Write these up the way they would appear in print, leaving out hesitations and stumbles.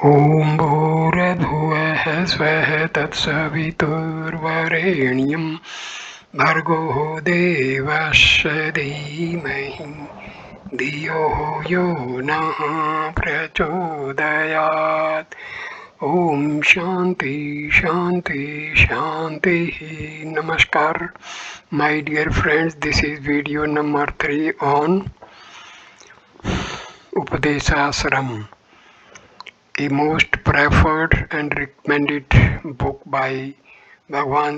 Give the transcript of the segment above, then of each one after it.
ॐ भूर्भुवः स्वः तत्सवितुर्वरेण्यं भर्गो देवस्य धीमहि धियो यो नः प्रचोदयात्. Om Shanti Shanti Shanti. Namaskar, my dear friends. This is video number 3 on Updesa Saram, a most preferred and recommended book by Bhagavan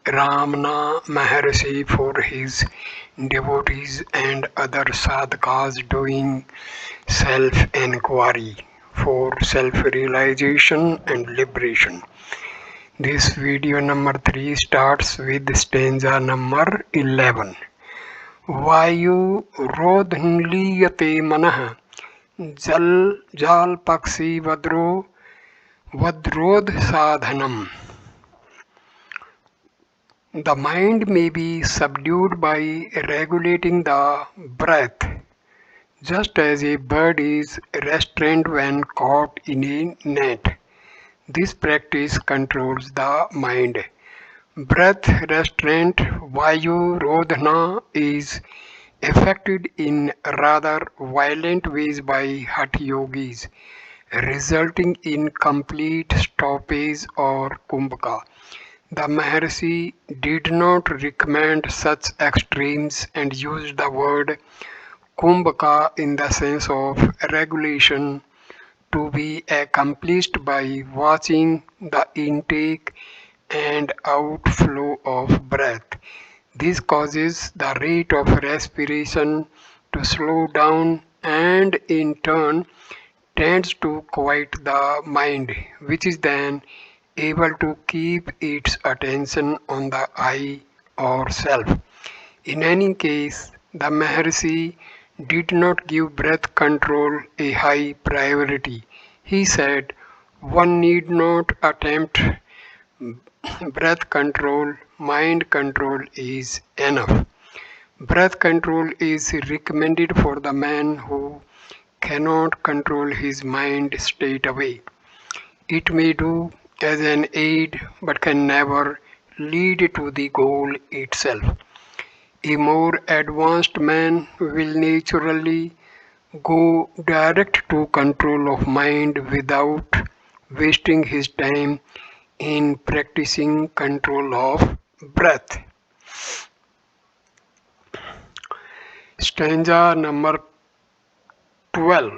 Ramana MahaRishi for his devotees and other sadhakas doing self-enquiry for self-realization and liberation. This video number 3 starts with stanza number 11. Vayu rodhnliyate manah jal pakshi vadrodh sadhanam. The mind may be subdued by regulating the breath, just as a bird is restrained when caught in a net. This practice controls the mind. Breath restraint Vayu Rodhana is effected in rather violent ways by Hatha yogis, resulting in complete stoppage or kumbhaka. The Maharshi did not recommend such extremes and used the word kumbhaka in the sense of regulation to be accomplished by watching the intake and outflow of breath. This causes the rate of respiration to slow down and in turn tends to quiet the mind, which is then able to keep its attention on the I or self. In any case, the Maharshi did not give breath control a high priority. He said, one need not attempt breath control, mind control is enough. Breath control is recommended for the man who cannot control his mind straight away. It may do as an aid but can never lead to the goal itself. A more advanced man will naturally go direct to control of mind without wasting his time in practicing control of breath. Stanza number 12.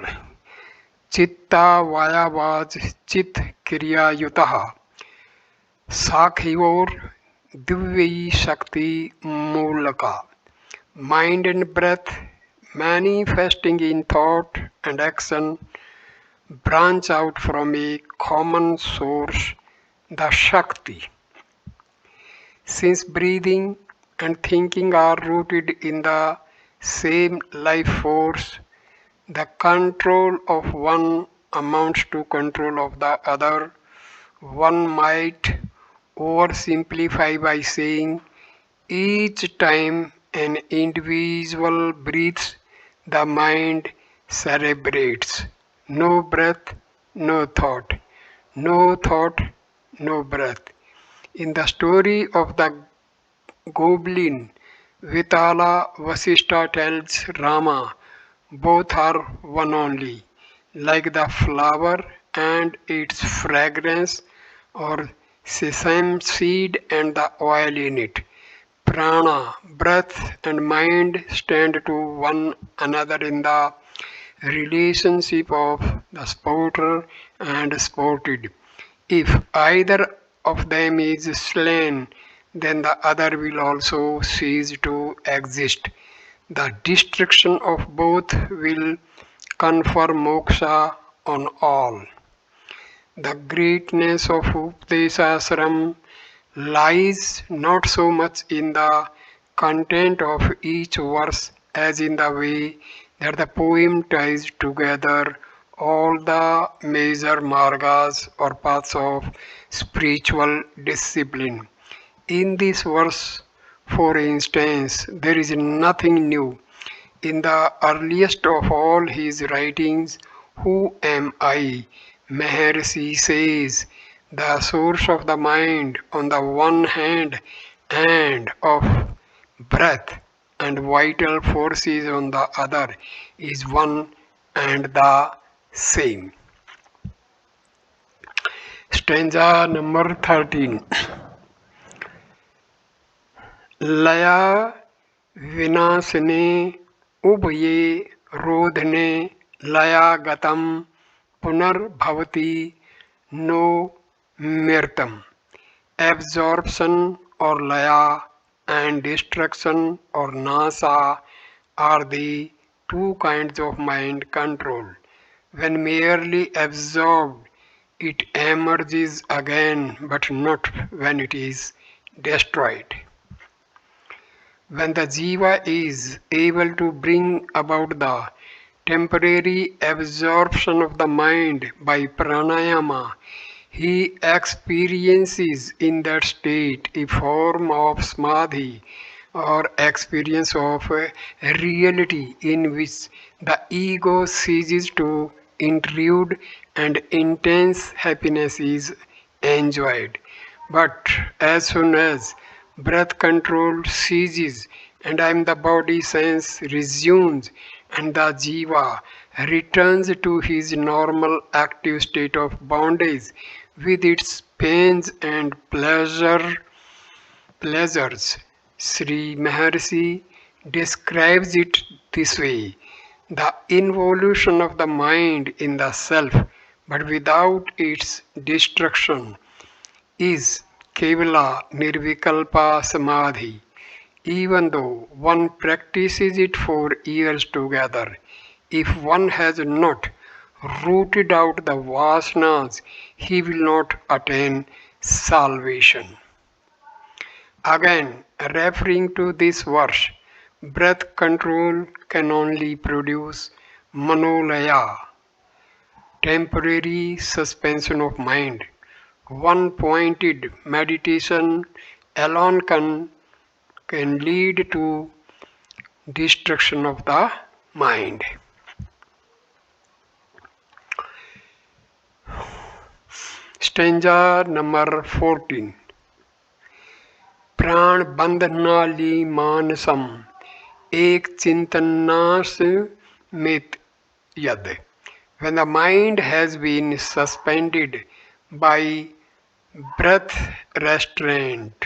Chitta vayavaz chit kriya yutaha sakhiyor divyayi shakti mulaka. Mind and breath manifesting in thought and action branch out from a common source, the Shakti. Since breathing and thinking are rooted in the same life force, the control of one amounts to control of the other. One might oversimplify by saying each time an individual breathes, the mind cerebrates. No breath, no thought. No thought, no breath. In the story of the goblin, Vitala Vasishta tells Rama, both are one only, like the flower and its fragrance, or sesame seed and the oil in it. Prana, breath and mind stand to one another in the relationship of the sporter and sported. If either of them is slain, then the other will also cease to exist. The destruction of both will confer moksha on all. The greatness of Updesa Saram lies not so much in the content of each verse as in the way that the poem ties together all the major margas or paths of spiritual discipline. In this verse, for instance, there is nothing new. In the earliest of all his writings, Who am I? Maharshi says the source of the mind on the one hand and of breath and vital forces on the other is one and the same. Stanza number 13. Laya vinasane ubhaye rodhane laya gatam punarbhavati no mirtam. Absorption or laya and destruction or nasa are the two kinds of mind control. When merely absorbed, it emerges again, but not when it is destroyed. When the jiva is able to bring about the temporary absorption of the mind by pranayama, he experiences in that state a form of samadhi or experience of reality in which the ego ceases to intrude and intense happiness is enjoyed. But as soon as breath control ceases and I am the body sense resumes and the jiva returns to his normal active state of bondage with its pains and pleasures. Sri Maharshi describes it this way: the involution of the mind in the self, but without its destruction, is Kevala Nirvikalpa Samadhi. Even though one practices it for years together, if one has not rooted out the vasanas, he will not attain salvation. Again, referring to this verse, breath control can only produce manolaya, temporary suspension of mind. One-pointed meditation alone can lead to destruction of the mind. Stanza number 14. प्राण बंधनाली मानसम एक चिंतनास mit yad. When the mind has been suspended by breath restraint,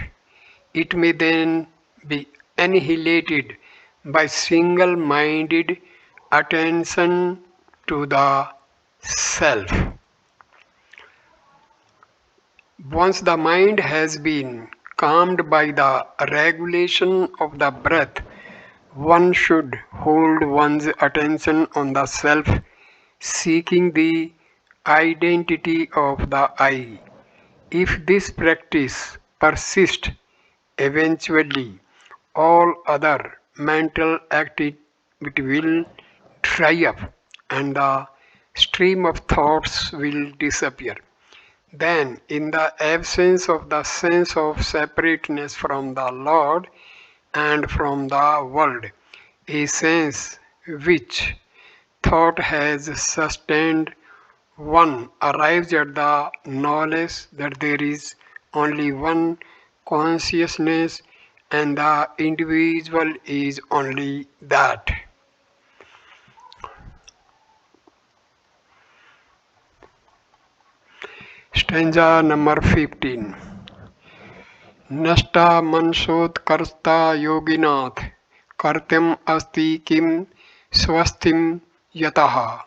it may then be annihilated by single-minded attention to the self. Once the mind has been calmed by the regulation of the breath, one should hold one's attention on the self, seeking the identity of the I. If this practice persists, eventually all other mental activity will dry up and the stream of thoughts will disappear. Then, in the absence of the sense of separateness from the Lord and from the world, a sense which thought has sustained, one arrives at the knowledge that there is only one consciousness and the individual is only that. Stanza number 15. Nashta mansotkarsta yoginath kartyam asti kim swastim yataha.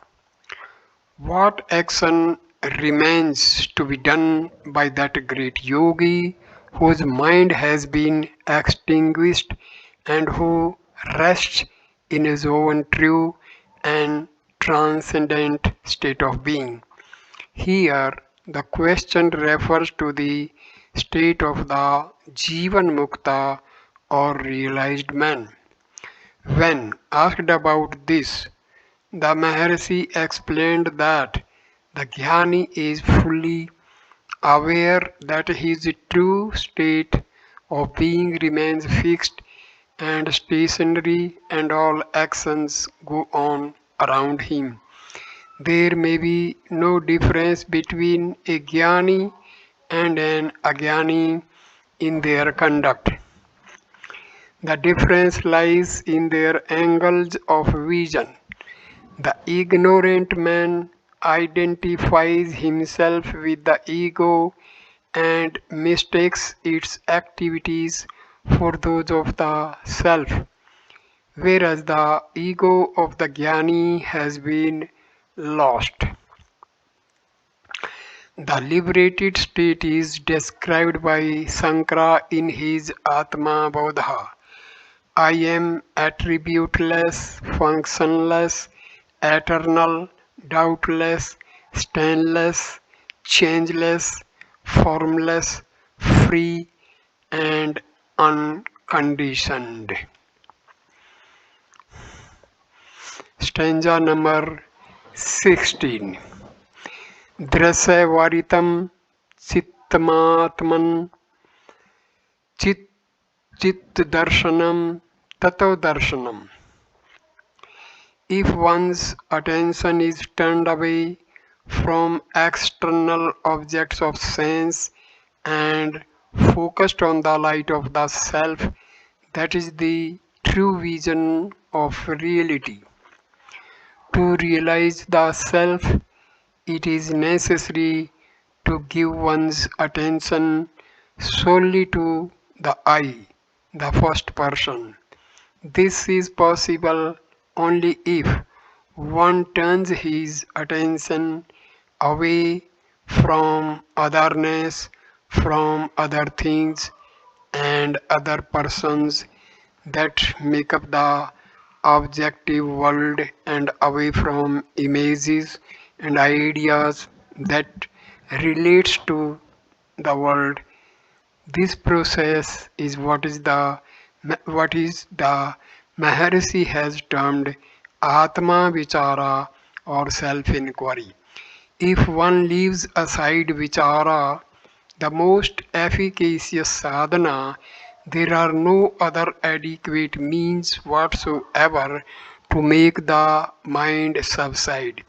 What action remains to be done by that great yogi whose mind has been extinguished and who rests in his own true and transcendent state of being? Here, the question refers to the state of the Jivan Mukta or realized man. When asked about this, the Maharshi explained that the Jnani is fully aware that his true state of being remains fixed and stationary and all actions go on around him. There may be no difference between a Gyani and an Agyani in their conduct. The difference lies in their angles of vision. The ignorant man identifies himself with the ego and mistakes its activities for those of the self, whereas the ego of the Jnani has been lost. The liberated state is described by Sankara in his Atma Bodha. I am attributeless, functionless, eternal, doubtless, stainless, changeless, formless, free, and unconditioned. Stanza number 16. Drasavaritam Chittamatman Chit Chit Darshanam Tato Darshanam. If one's attention is turned away from external objects of sense and focused on the light of the self, that is the true vision of reality. To realize the self, it is necessary to give one's attention solely to the I, the first person. This is possible only if one turns his attention away from otherness, from other things and other persons that make up the objective world and away from images and ideas that relates to the world. This process is what is the Maharshi has termed Atma Vichara or self-inquiry. If one leaves aside Vichara, the most efficacious sadhana, there are no other adequate means whatsoever to make the mind subside.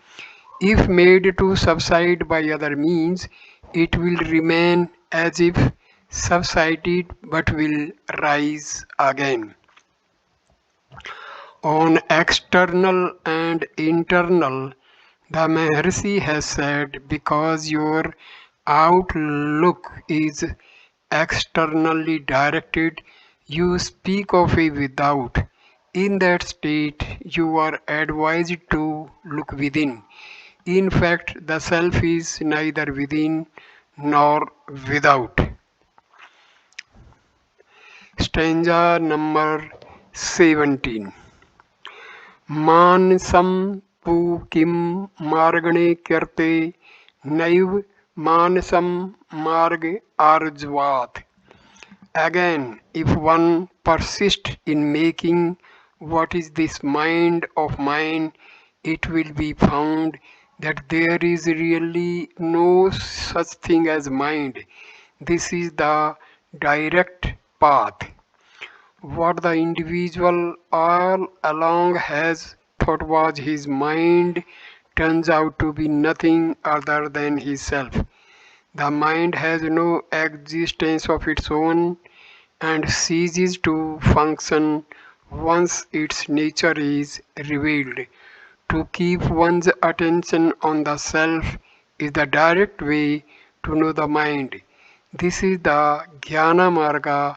If made to subside by other means, it will remain as if subsided but will rise again. On external and internal, the Maharshi has said, because your outlook is externally directed, you speak of a without. In that state, you are advised to look within. In fact, the self is neither within nor without. Stanza number 17. Manasam pu kim margane kyarte naiv manasam marg arjvat. Again, if one persists in making what is this mind of mine, it will be found that there is really no such thing as mind. This is the direct path. What the individual all along has thought was his mind turns out to be nothing other than his self. The mind has no existence of its own and ceases to function once its nature is revealed. To keep one's attention on the self is the direct way to know the mind. This is the Gyana Marga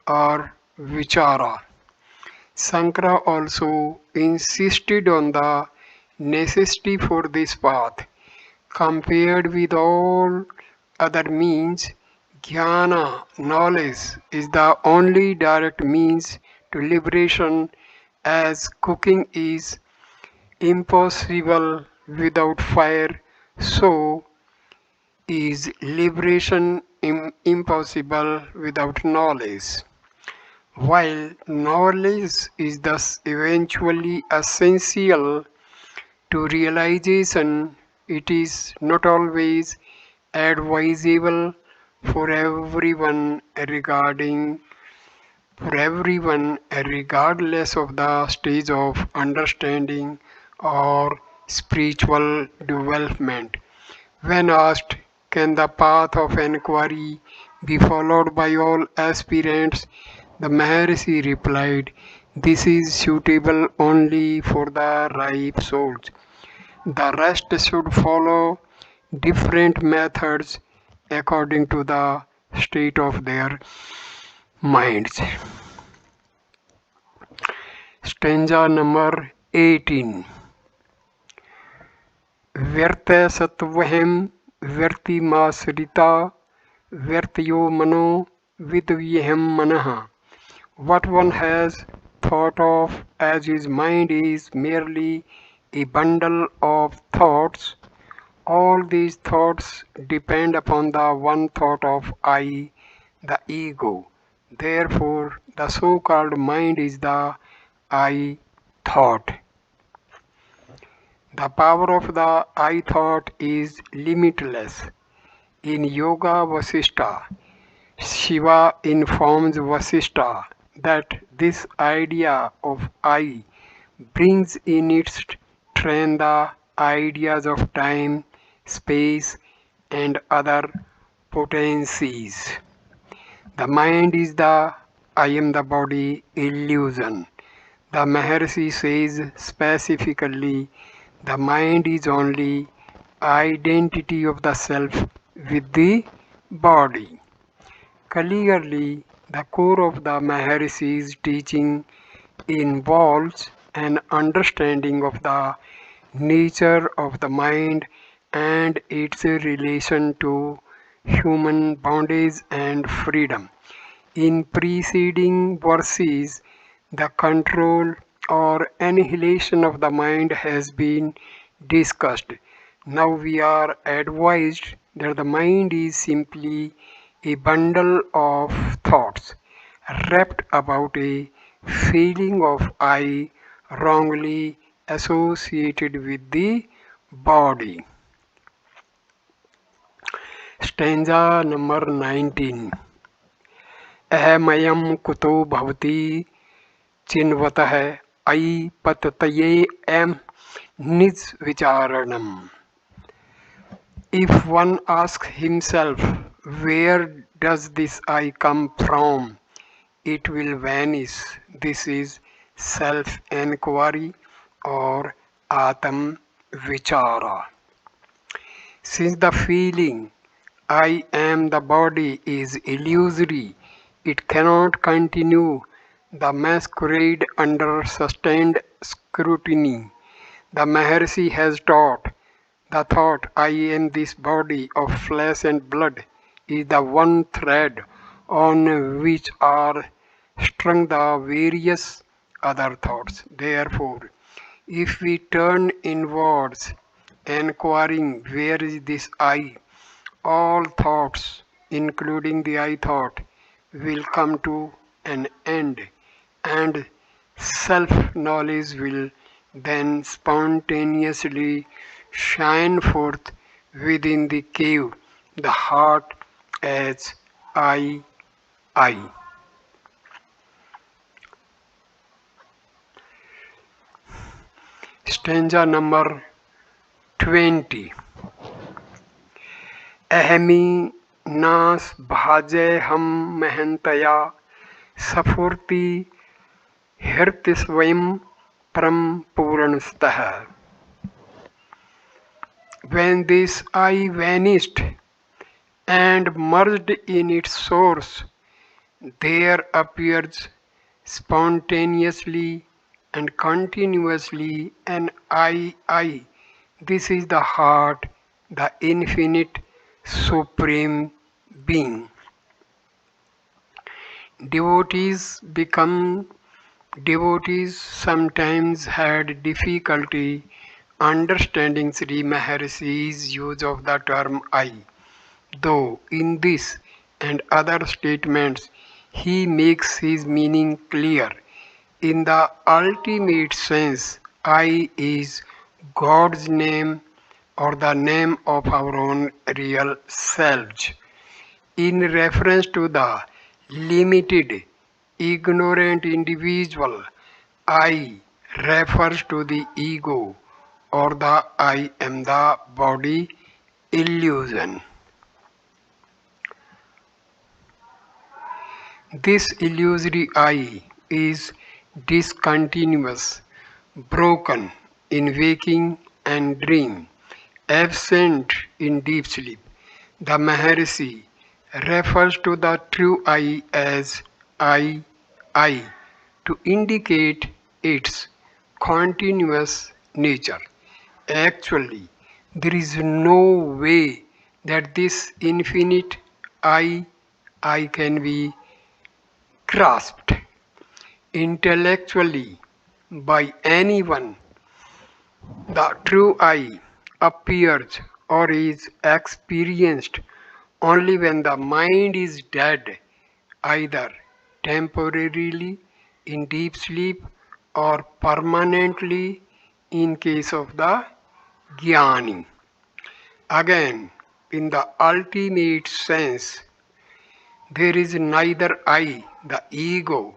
or Vichara. Sankara also insisted on the necessity for this path. Compared with all other means, Jnana, knowledge, is the only direct means to liberation, as cooking is impossible without fire, so is liberation impossible without knowledge. While knowledge is thus eventually essential to realization, it is not always advisable for everyone regardless of the stage of understanding or spiritual development. When asked, can the path of inquiry be followed by all aspirants? The Maharshi replied, this is suitable only for the ripe souls. The rest should follow different methods according to the state of their minds. Stanza number 18. Vyartya satvaham vyartimasrita vyartyo mano vidvyaham manaha. What one has thought of as his mind is merely a bundle of thoughts. All these thoughts depend upon the one thought of I, the ego. Therefore, the so-called mind is the I thought. The power of the I thought is limitless. In Yoga Vasishtha, Shiva informs Vasishtha that this idea of I brings in its train the ideas of time, space, and other potencies. The mind is the I am the body illusion. The Maharshi says specifically, the mind is only identity of the self with the body. Clearly, the core of the Maharshi's teaching involves an understanding of the nature of the mind and its relation to human bondage and freedom. In preceding verses, the control or annihilation of the mind has been discussed. Now we are advised that the mind is simply a bundle of thoughts wrapped about a feeling of I wrongly associated with the body. Stanza number 19. अहमयं कुतो भवति चिन्वतः अयि पततये M निज विचारणम. If one asks himself, where does this I come from? It will vanish. This is self-enquiry or Atam Vichara. Since the feeling I am the body is illusory, it cannot continue the masquerade under sustained scrutiny. The Maharshi has taught the thought I am this body of flesh and blood is the one thread on which are strung the various other thoughts. Therefore, if we turn inwards, inquiring where is this I, all thoughts, including the I thought, will come to an end, and self-knowledge will then spontaneously shine forth within the cave, the heart as I. Stanza number 20. अहमी नास भाजे हम महंतया सफूर्ति हृत स्वयं परम पूर्णस्तः. When this I vanished and merged in its source, there appears spontaneously and continuously an I. This is the heart, the infinite supreme being. Devotees sometimes had difficulty understanding Sri Maharshi's use of the term I, though in this and other statements he makes his meaning clear. In the ultimate sense, I is God's name or the name of our own real selves. In reference to the limited, ignorant individual, I refers to the ego or the I am the body illusion. This illusory I is discontinuous, broken in waking and dream, absent in deep sleep. The Maharshi refers to the true I as I to indicate its continuous nature. Actually, there is no way that this infinite I can be grasped intellectually by anyone. The true I appears or is experienced only when the mind is dead, either temporarily in deep sleep or permanently in case of the Gyani. Again, in the ultimate sense, there is neither I, the ego,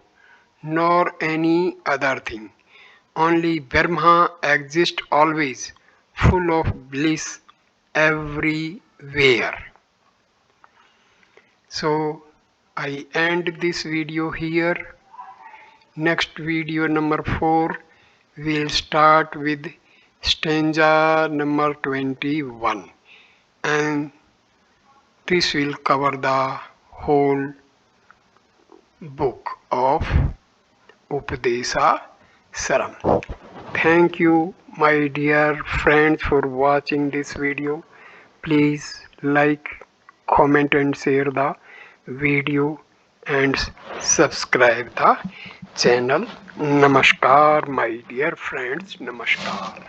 nor any other thing. Only Brahma exists always, full of bliss everywhere. So I end this video here. Next video number 4 will start with stanza number 21, and this will cover the whole book of Updesa Saram. Thank you, my dear friends, for watching this video. Please like, comment and share the video and subscribe the channel. Namaskar, my dear friends. Namaskar.